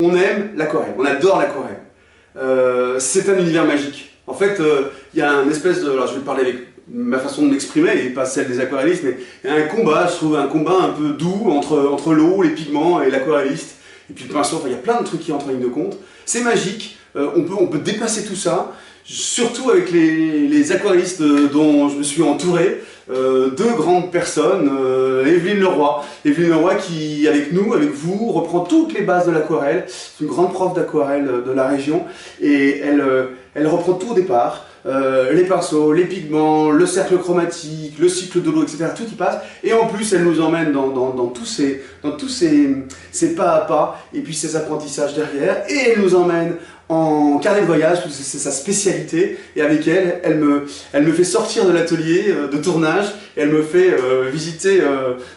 On aime l'aquarelle, on adore l'aquarelle. C'est un univers magique. En fait, il y a une espèce de... Alors je vais parler avec ma façon de m'exprimer et pas celle des aquarellistes, mais il y a un combat, je trouve un combat un peu doux entre l'eau, les pigments et l'aquarelliste. Et puis le pinceau, enfin il y a plein de trucs qui entrent en ligne de compte. C'est magique, on peut dépasser tout ça, surtout avec les aquarellistes dont je me suis entouré. Deux grandes personnes, Evelyne Leroy. Evelyne Leroy qui, avec nous, avec vous, reprend toutes les bases de l'aquarelle. C'est une grande prof d'aquarelle de la région et elle reprend tout au départ. Les pinceaux, les pigments, le cercle chromatique, le cycle de l'eau, etc. Tout y passe. Et en plus, elle nous emmène dans tous ces pas à pas et puis ces apprentissages derrière. Et elle nous emmène en carnet de voyage, parce que c'est sa spécialité, et avec elle me fait sortir de l'atelier de tournage, et elle me fait visiter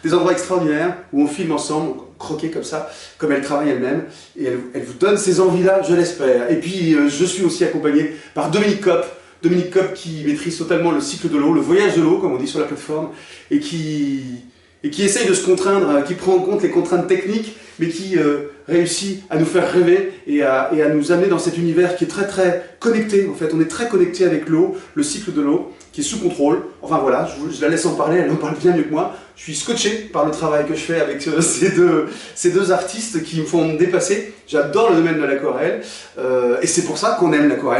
des endroits extraordinaires où on filme ensemble, croquer comme ça, comme elle travaille elle-même, et elle vous donne ces envies-là, je l'espère. Et puis je suis aussi accompagné par Dominique Kopp qui maîtrise totalement le cycle de l'eau, le voyage de l'eau, comme on dit sur la plateforme, et qui essaye de se contraindre, qui prend en compte les contraintes techniques, mais qui réussit à nous faire rêver et à nous amener dans cet univers qui est très très connecté. En fait, on est très connecté avec l'eau, le cycle de l'eau, qui est sous contrôle. Enfin voilà, je la laisse en parler, elle en parle bien mieux que moi. Je suis scotché par le travail que je fais avec ces deux artistes qui me font dépasser. J'adore le domaine de l'aquarelle et c'est pour ça qu'on aime l'aquarelle.